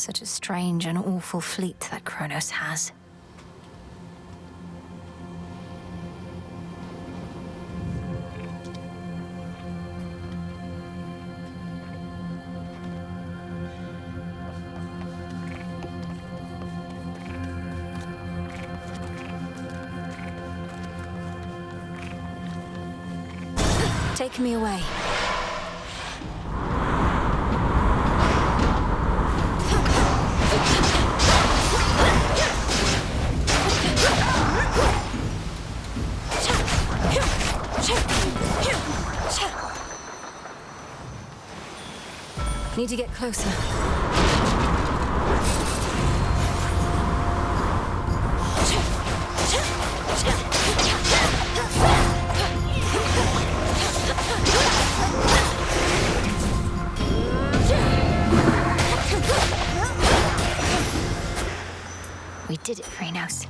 Such a strange and awful fleet that Chronos has. Take me away. Need to get closer. We did it, Chronos.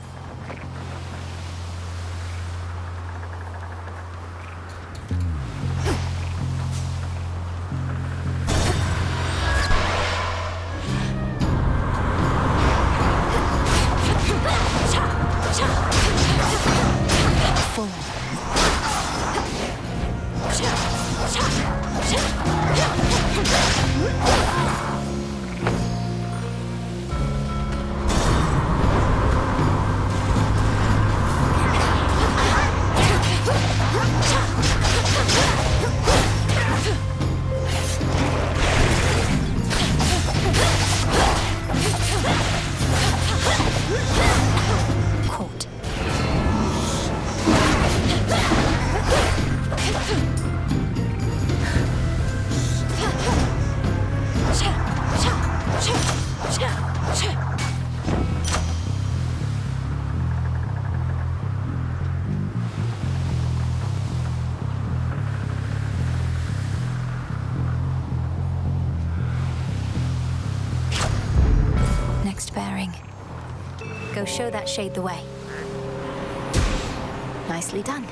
Bearing. Go show that shade the way. Nicely done.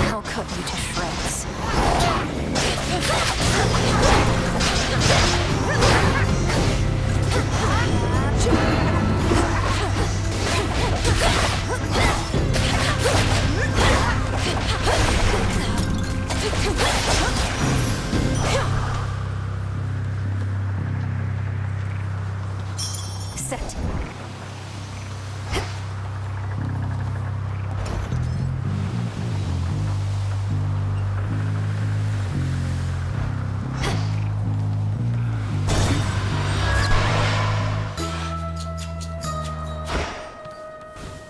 I'll cut you to shreds. Set.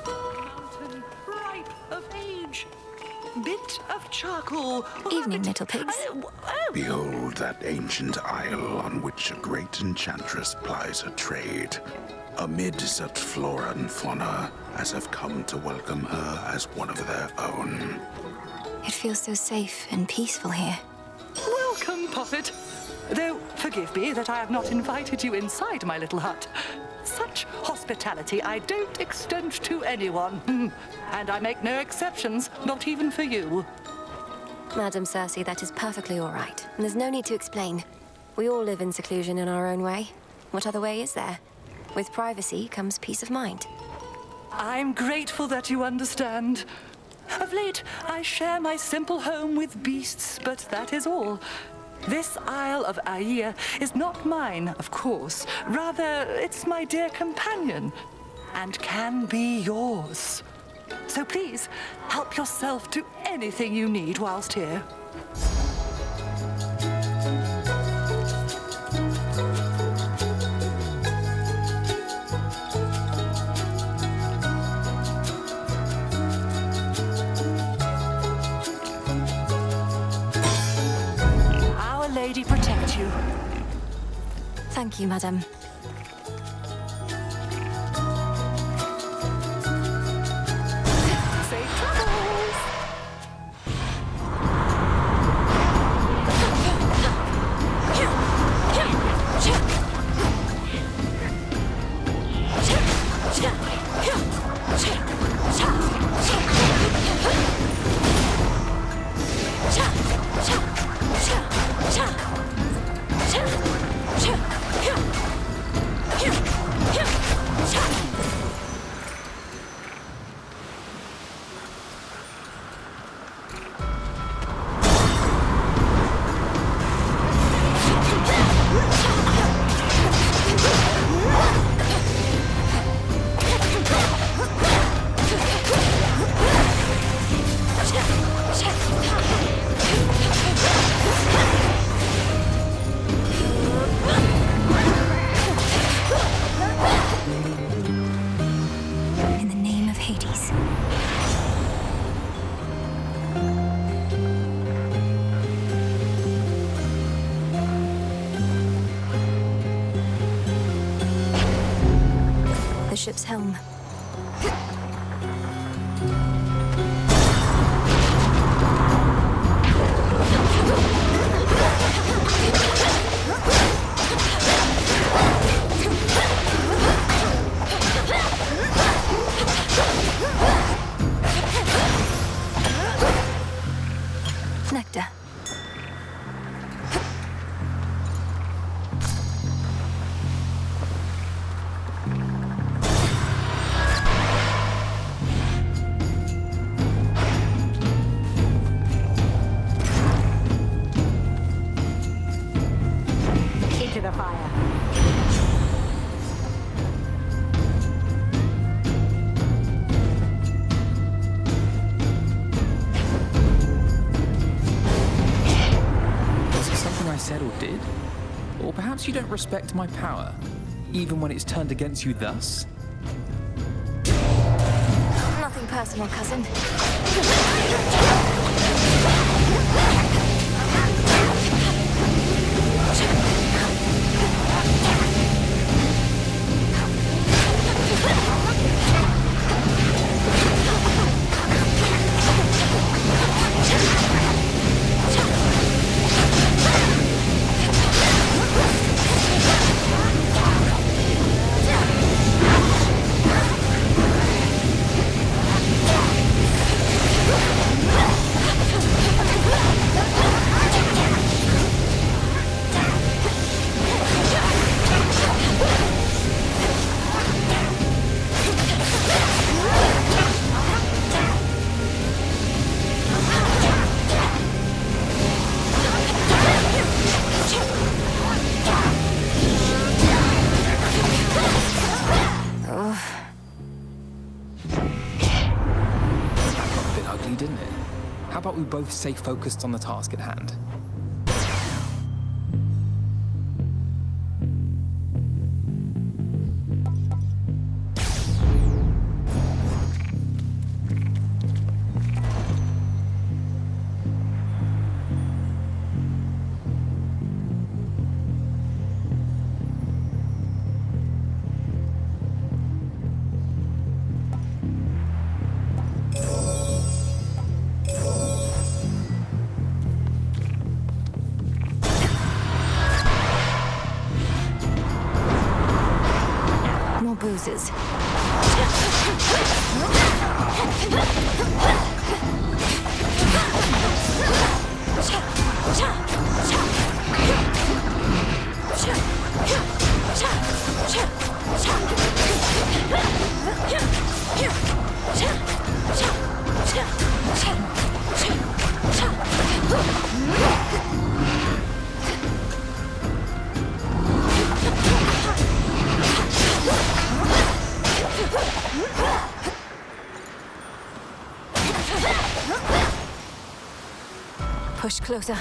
Mountain ripe of age, bit of charcoal. Evening, little pigs. Behold that ancient isle on which a great enchantress plies her trade. Amid such flora and fauna as have come to welcome her as one of their own. It feels so safe and peaceful here. Welcome, Prophet. Though, forgive me that I have not invited you inside my little hut. Such hospitality I don't extend to anyone. And I make no exceptions, not even for you. Madam Circe, that is perfectly all right. And there's no need to explain. We all live in seclusion in our own way. What other way is there? With privacy comes peace of mind. I'm grateful that you understand. Of late, I share my simple home with beasts, but that is all. This Isle of Aia is not mine, of course. Rather, it's my dear companion, and can be yours. So please, help yourself to anything you need whilst here. Our Lady protect you. Thank you, madam. Safe travels! ship's helm. Nectar. Into the fire. I said or did? Or perhaps you don't respect my power, even when it's turned against you thus? Nothing personal, cousin. Didn't it? How about we both stay focused on the task at hand? Boozes. Push closer.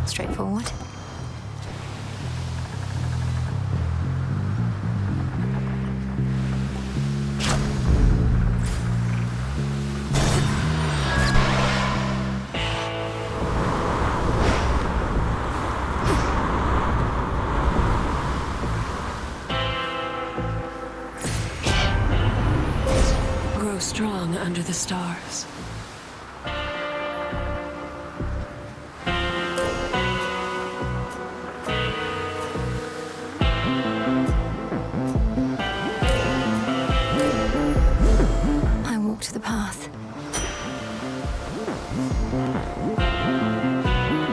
Straightforward. Grow strong under the stars. The path.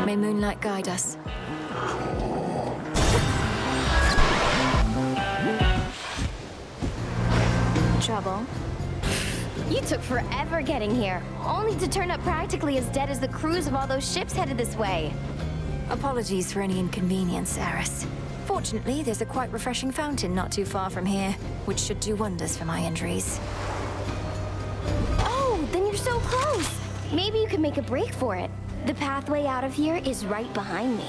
May moonlight guide us. Trouble? You took forever getting here, only to turn up practically as dead as the crews of all those ships headed this way. Apologies for any inconvenience, Eris. Fortunately, there's a quite refreshing fountain not too far from here, which should do wonders for my injuries. Oh, then you're so close. Maybe you could make a break for it. The pathway out of here is right behind me.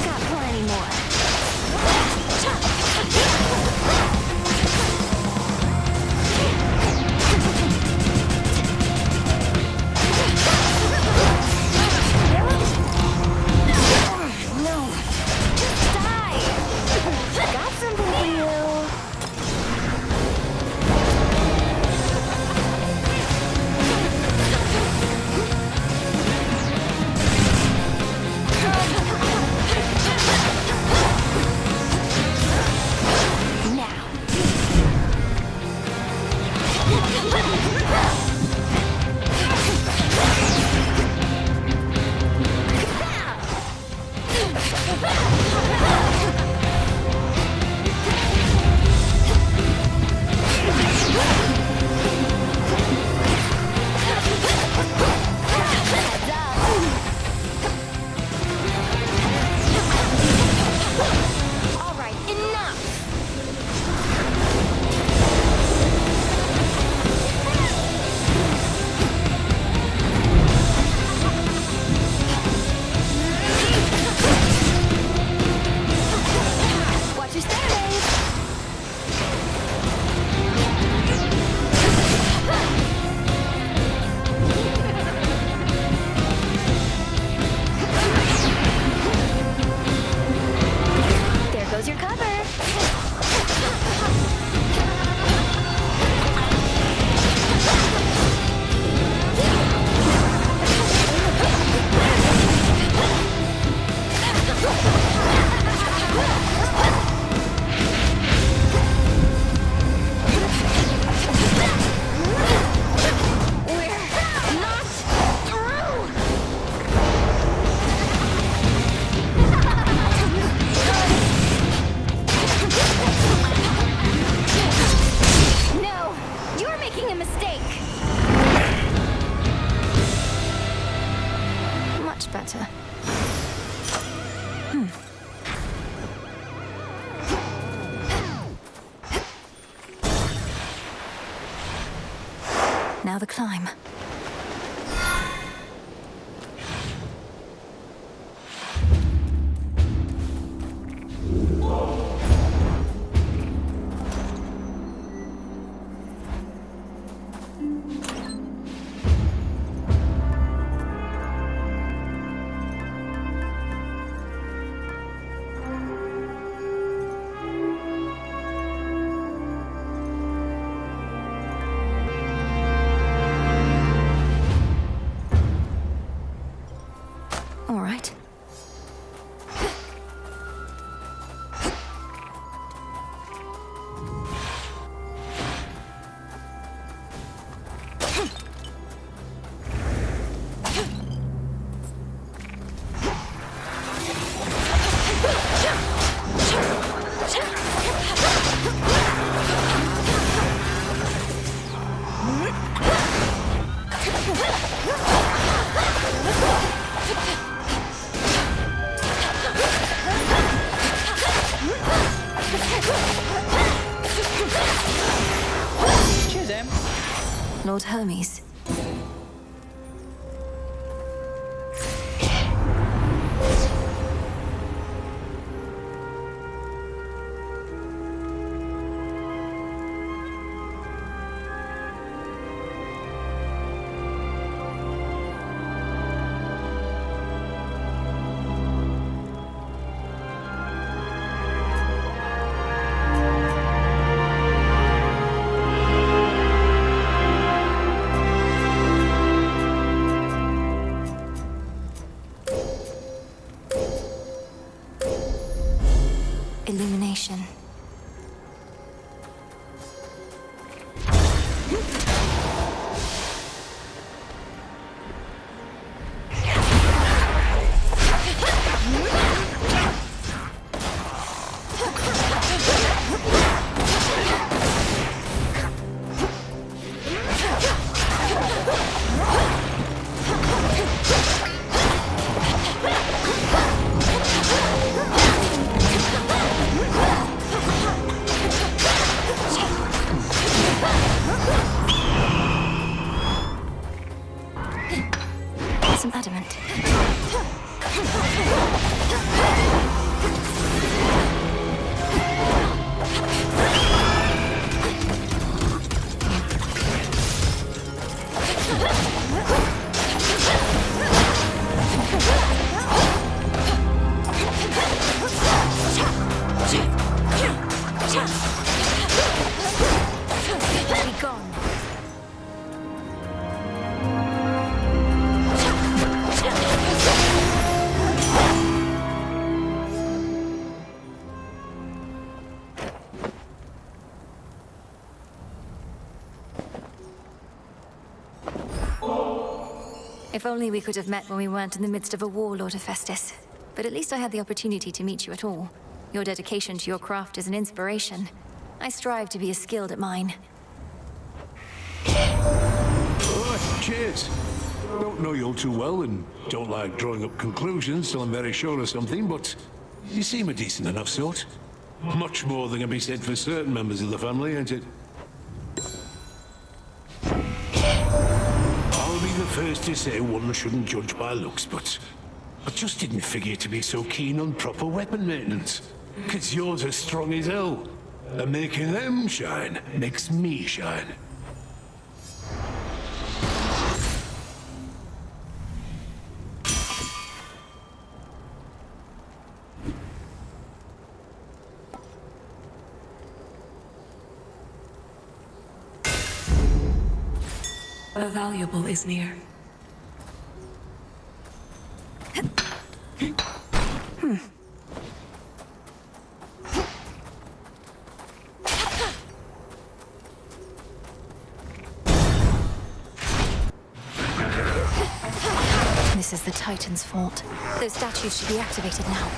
Got plenty more. Now the climb. All right. Lord Hermes. Illumination. find some adamant. Be gone. If only we could have met when we weren't in the midst of a war, Lord Hephaestus. But at least I had the opportunity to meet you at all. Your dedication to your craft is an inspiration. I strive to be as skilled at mine. Oh, cheers. I don't know you all too well and don't like drawing up conclusions till I'm very sure of something, but you seem a decent enough sort. Much more than can be said for certain members of the family, ain't it? I'll be the first to say one shouldn't judge by looks, but I just didn't figure to be so keen on proper weapon maintenance. 'Cause yours are strong as hell. And making them shine makes me shine. A valuable is near. This is the Titan's fault. Those statues should be activated now.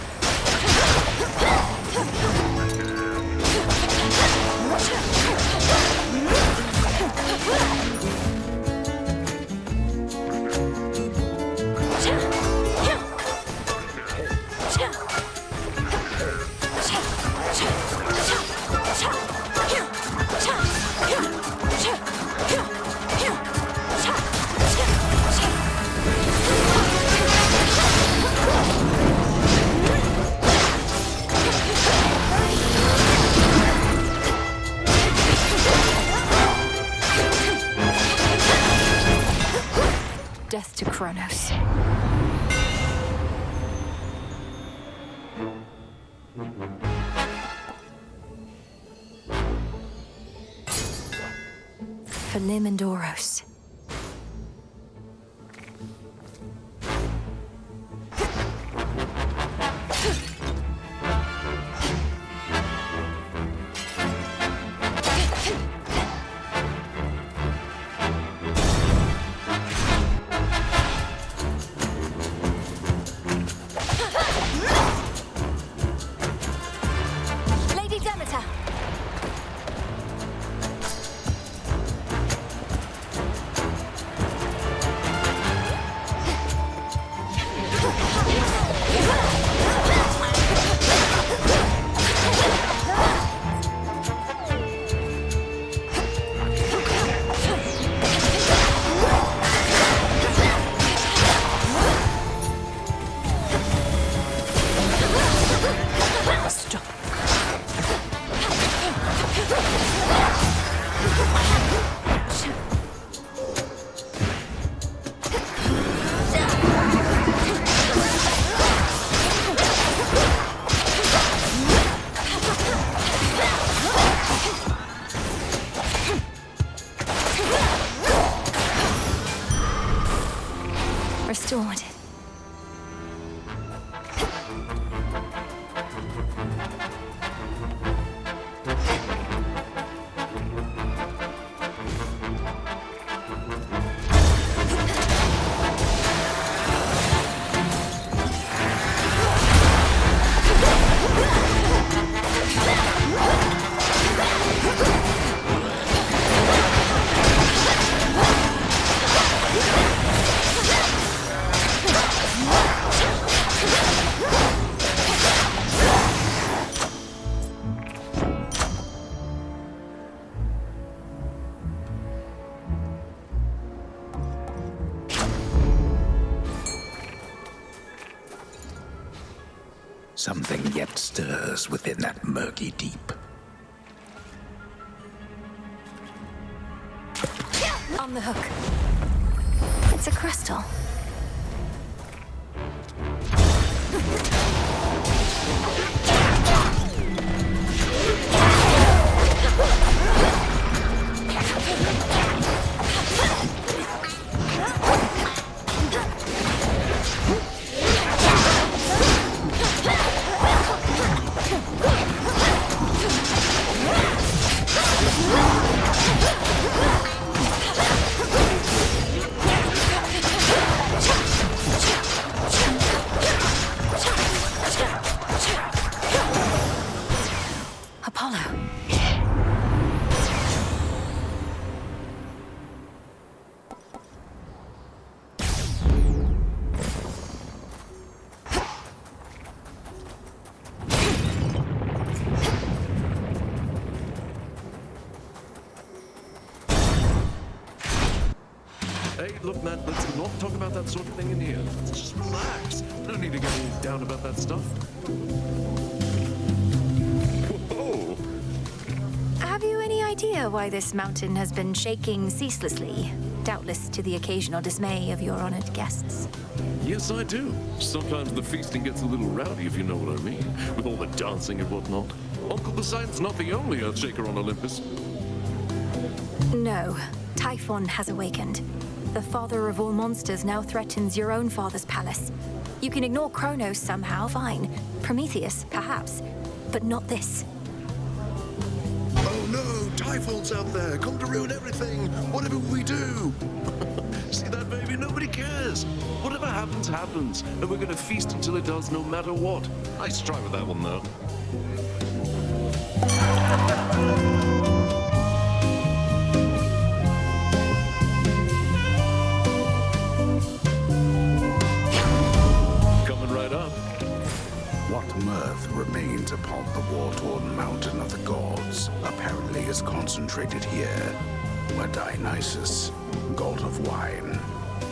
Death to Chronos. For Nim and Doros. Restored. Something yet stirs within that murky deep. On the hook. It's a crystal. Hey, look, man, let's not talk about that sort of thing in here. Let's just relax. No need to get all down about that stuff. Whoa! Have you any idea why this mountain has been shaking ceaselessly? Doubtless to the occasional dismay of your honored guests. Yes, I do. Sometimes the feasting gets a little rowdy, if you know what I mean, with all the dancing and whatnot. Uncle Poseidon's not the only Earthshaker on Olympus. No, Typhon has awakened. The father of all monsters now threatens your own father's palace. You can ignore Chronos somehow, fine. Prometheus, perhaps. But not this. Oh no, Typhon's out there, come to ruin everything, whatever we do. See that, baby? Nobody cares. Whatever happens, happens. And we're gonna feast until it does, no matter what. Nice try with that one, though. What mirth remains upon the war-torn mountain of the gods apparently is concentrated here, where Dionysus, god of wine,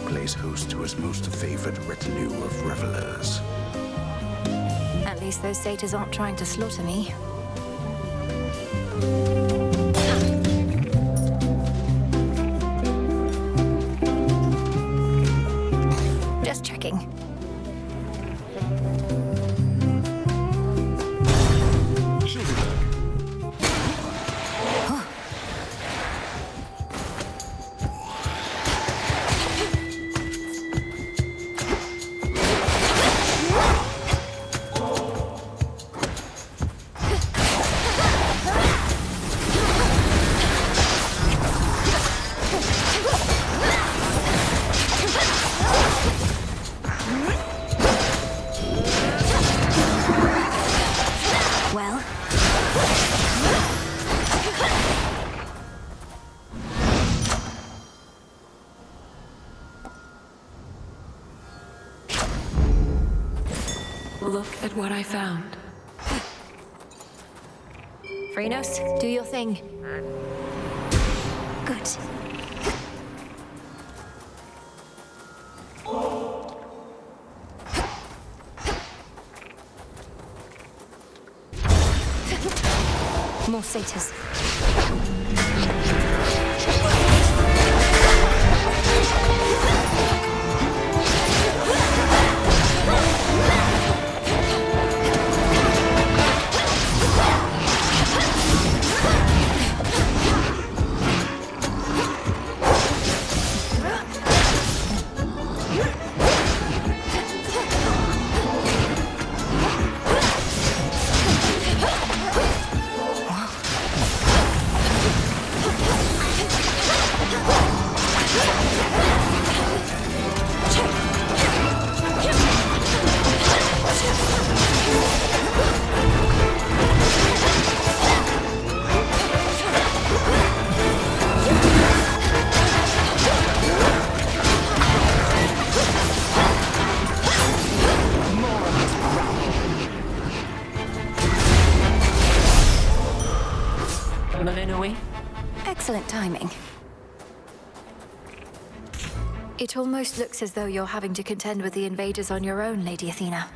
plays host to his most favored retinue of revelers. At least those satyrs aren't trying to slaughter me. Just checking. Look at what I found. Chronos, do your thing. Good. More satyrs. Melinoë? Excellent timing. It almost looks as though you're having to contend with the invaders on your own, Lady Athena.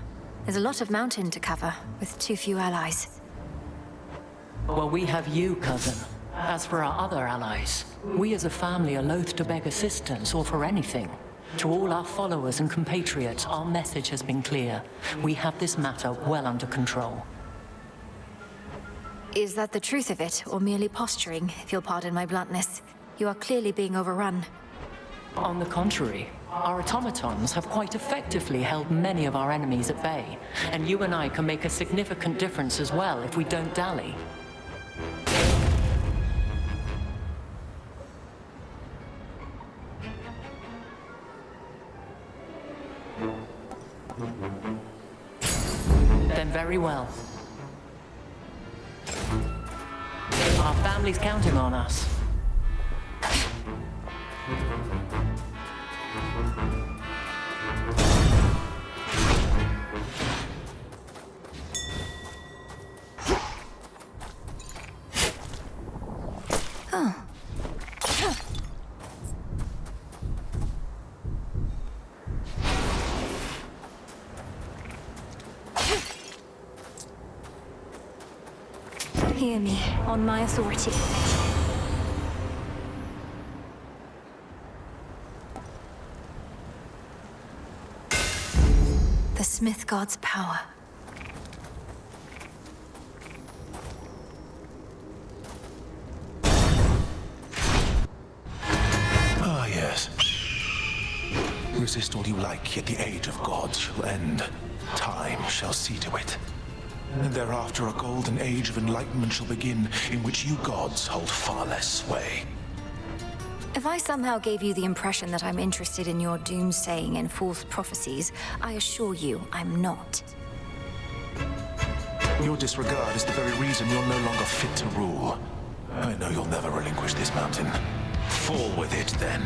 There's a lot of mountain to cover, with too few allies. Well, we have you, cousin. As for our other allies, we as a family are loath to beg assistance or for anything. To all our followers and compatriots, our message has been clear. We have this matter well under control. Is that the truth of it, or merely posturing, if you'll pardon my bluntness? You are clearly being overrun. On the contrary, our automatons have quite effectively held many of our enemies at bay, and you and I can make a significant difference as well if we don't dally. Then very well. Our family's counting on us. Hear me, on my authority. The Smith God's power. Ah, yes. Resist all you like, yet the age of gods shall end. Time shall see to it. And thereafter a golden age of enlightenment shall begin, in which you gods hold far less sway. If I somehow gave you the impression that I'm interested in your doomsaying and false prophecies, I assure you I'm not. Your disregard is the very reason you're no longer fit to rule. I know you'll never relinquish this mountain. Fall with it, then.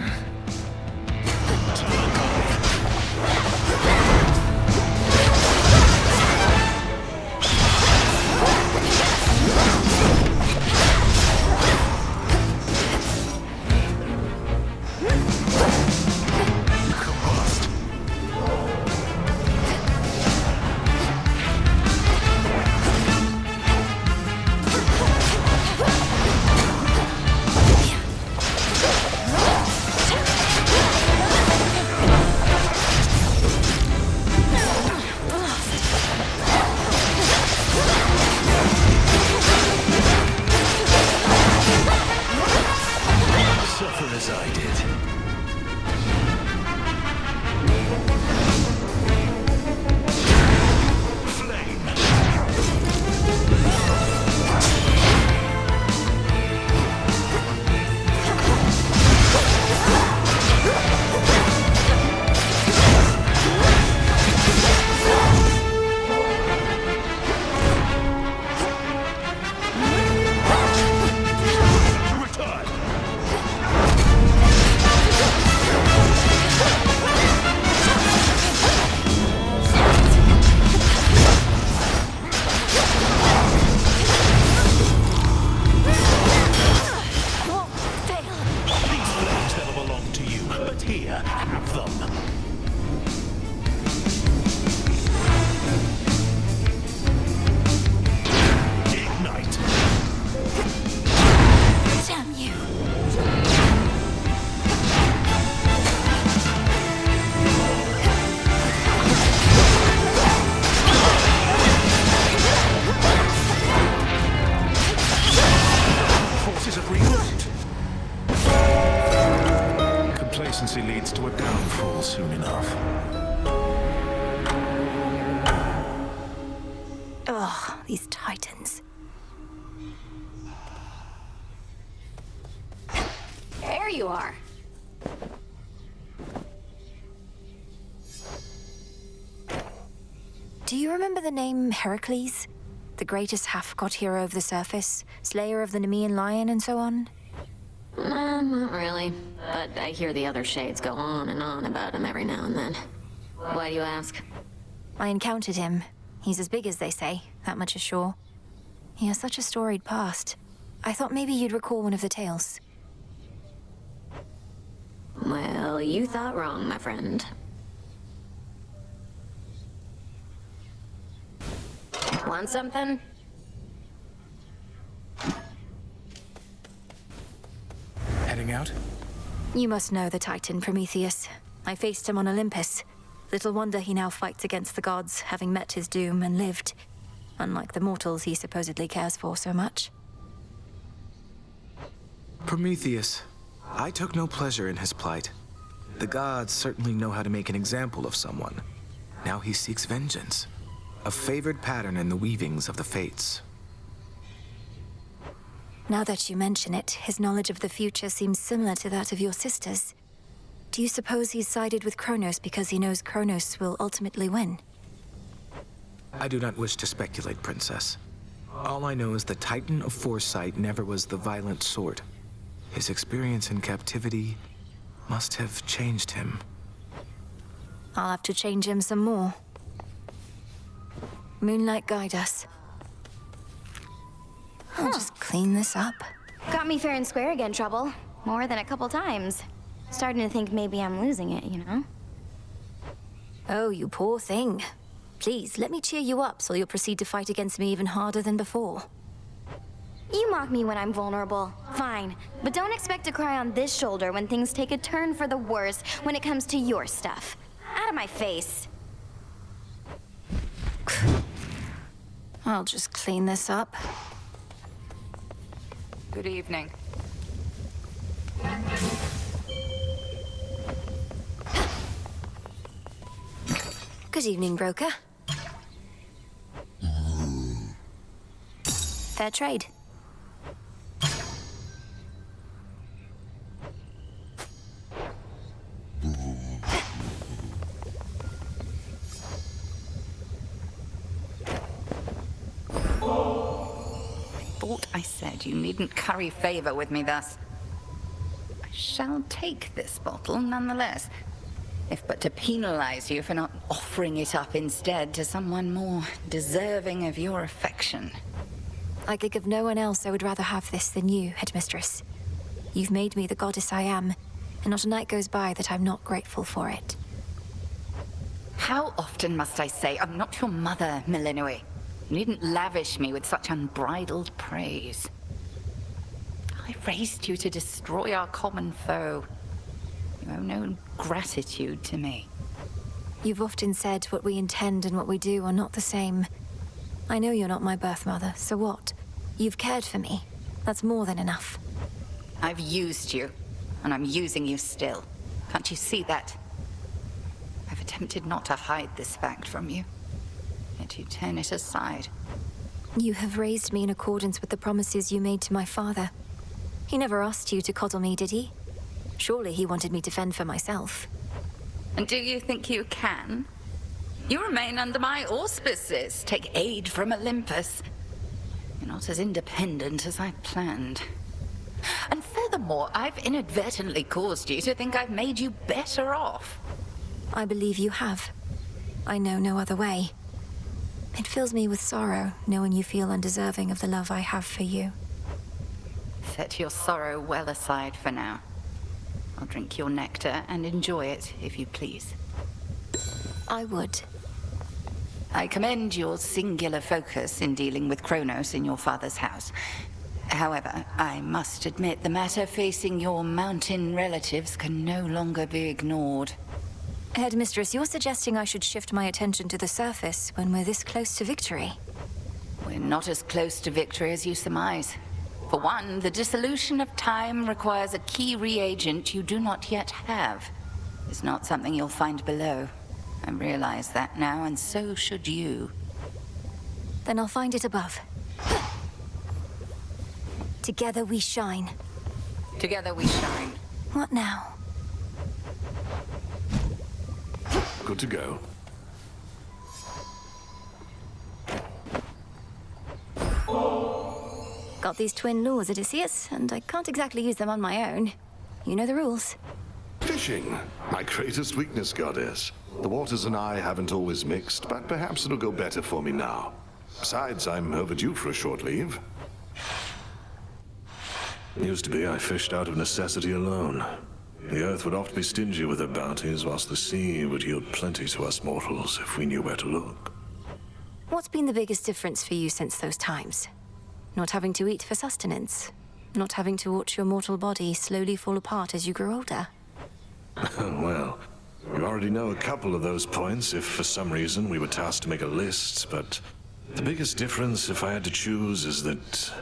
Leads to a downfall soon enough. Ugh, these titans. There you are. Do you remember the name Heracles? The greatest half-god hero of the surface, slayer of the Nemean lion and so on? Not really. But I hear the other shades go on and on about him every now and then. Why do you ask? I encountered him. He's as big as they say, that much is sure. He has such a storied past. I thought maybe you'd recall one of the tales. Well, you thought wrong, my friend. Want something? Heading out? You must know the Titan, Prometheus. I faced him on Olympus. Little wonder he now fights against the gods, having met his doom and lived. Unlike the mortals he supposedly cares for so much. Prometheus. I took no pleasure in his plight. The gods certainly know how to make an example of someone. Now he seeks vengeance. A favored pattern in the weavings of the fates. Now that you mention it, his knowledge of the future seems similar to that of your sisters. Do you suppose he's sided with Chronos because he knows Chronos will ultimately win? I do not wish to speculate, Princess. All I know is the Titan of Foresight never was the violent sort. His experience in captivity must have changed him. I'll have to change him some more. Moonlight, guide us. I'll just clean this up. Got me fair and square again, Trouble. More than a couple times. Starting to think maybe I'm losing it, you know? Oh, you poor thing. Please, let me cheer you up so you'll proceed to fight against me even harder than before. You mock me when I'm vulnerable. Fine. But don't expect to cry on this shoulder when things take a turn for the worse when it comes to your stuff. Out of my face. I'll just clean this up. Good evening. Good evening, broker. Fair trade. I said you needn't curry favor with me thus. I shall take this bottle nonetheless, if but to penalize you for not offering it up instead to someone more deserving of your affection. I think of no one else I would rather have this than you, Headmistress. You've made me the goddess I am, and not a night goes by that I'm not grateful for it. How often must I say I'm not your mother, Melinoë? You needn't lavish me with such unbridled praise. I raised you to destroy our common foe. You owe no gratitude to me. You've often said what we intend and what we do are not the same. I know you're not my birth mother, so what? You've cared for me. That's more than enough. I've used you, and I'm using you still. Can't you see that? I've attempted not to hide this fact from you. Yet you turn it aside. You have raised me in accordance with the promises you made to my father. He never asked you to coddle me, did he? Surely he wanted me to fend for myself. And do you think you can? You remain under my auspices, take aid from Olympus. You're not as independent as I planned. And furthermore, I've inadvertently caused you to think I've made you better off. I believe you have. I know no other way. It fills me with sorrow, knowing you feel undeserving of the love I have for you. Set your sorrow well aside for now. I'll drink your nectar and enjoy it, if you please. I would. I commend your singular focus in dealing with Chronos in your father's house. However, I must admit the matter facing your mountain relatives can no longer be ignored. Headmistress, you're suggesting I should shift my attention to the surface when we're this close to victory. We're not as close to victory as you surmise. For one, the dissolution of time requires a key reagent you do not yet have. It's not something you'll find below. I realize that now, and so should you. Then I'll find it above. Together we shine. Together we shine. What now? Good to go. Got these twin lures, Odysseus, and I can't exactly use them on my own. You know the rules. Fishing. My greatest weakness, goddess. The waters and I haven't always mixed, but perhaps it'll go better for me now. Besides, I'm overdue for a short leave. Used to be I fished out of necessity alone. The earth would oft be stingy with her bounties, whilst the sea would yield plenty to us mortals if we knew where to look. What's been the biggest difference for you since those times? Not having to eat for sustenance? Not having to watch your mortal body slowly fall apart as you grow older? Well, you already know a couple of those points if for some reason we were tasked to make a list, but the biggest difference, if I had to choose, is that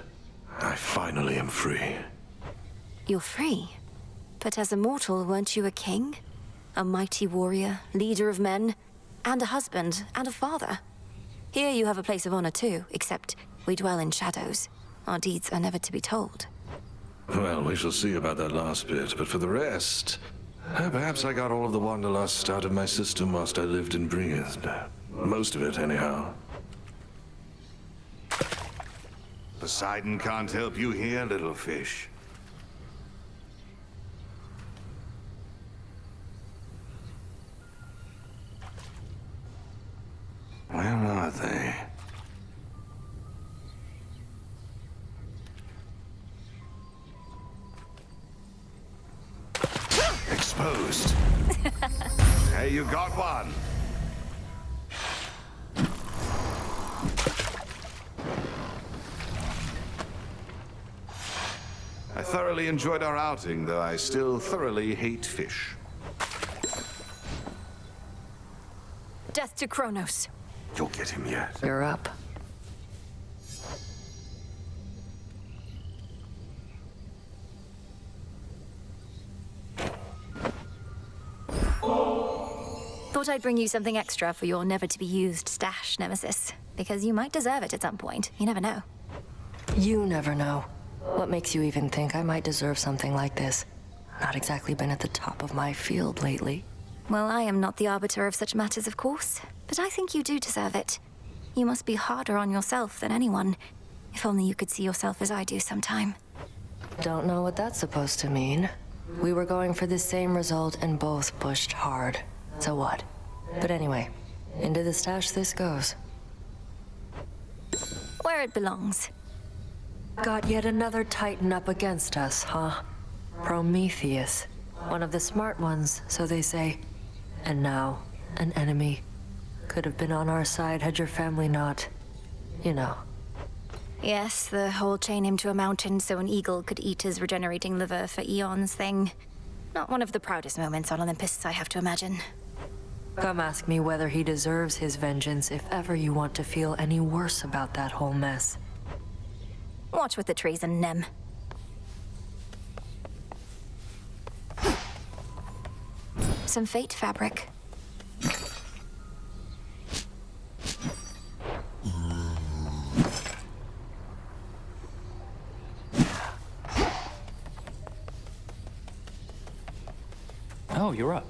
I finally am free. You're free? But as a mortal, weren't you a king? A mighty warrior, leader of men, and a husband, and a father. Here you have a place of honor too, except we dwell in shadows. Our deeds are never to be told. Well, we shall see about that last bit, but for the rest, perhaps I got all of the wanderlust out of my system whilst I lived and breathed. Most of it, anyhow. Poseidon can't help you here, little fish. Where are they? Exposed. Hey, you got one. I thoroughly enjoyed our outing, though I still thoroughly hate fish. Death to Chronos. You'll get him yet. You're up. Thought I'd bring you something extra for your never-to-be-used stash, Nemesis. Because you might deserve it at some point. You never know. You never know. What makes you even think I might deserve something like this? Not exactly been at the top of my field lately. Well, I am not the arbiter of such matters, of course. But I think you do deserve it. You must be harder on yourself than anyone. If only you could see yourself as I do sometime. Don't know what that's supposed to mean. We were going for the same result and both pushed hard. So what? But anyway, into the stash this goes. Where it belongs. Got yet another Titan up against us, huh? Prometheus. One of the smart ones, so they say. And now, an enemy. Could have been on our side had your family not... you know. Yes, the whole chain him to a mountain so an eagle could eat his regenerating liver for eons thing. Not one of the proudest moments on Olympus, I have to imagine. Come ask me whether he deserves his vengeance if ever you want to feel any worse about that whole mess. Watch with the treason, Nem. Some fate fabric. Oh, you're up.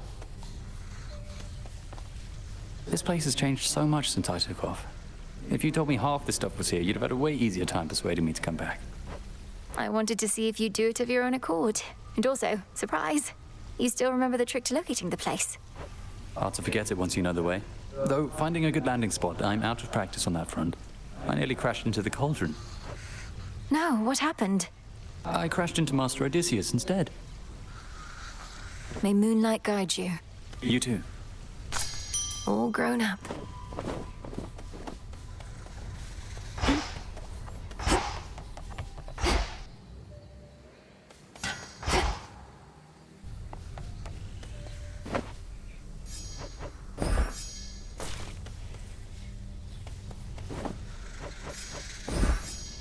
This place has changed so much since I took off. If you told me half the stuff was here, you'd have had a way easier time persuading me to come back. I wanted to see if you'd do it of your own accord. And also, surprise, you still remember the trick to locating the place. Hard to forget it once you know the way. Though, finding a good landing spot, I'm out of practice on that front. I nearly crashed into the cauldron. No, what happened? I crashed into Master Odysseus instead. May moonlight guide you. You too. All grown up.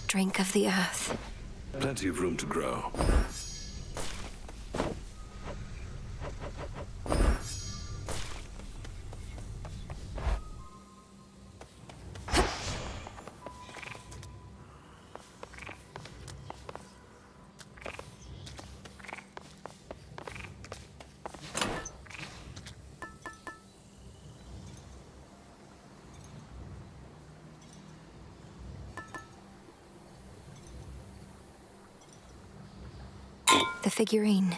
Drink of the earth. Plenty of room to grow. The figurine.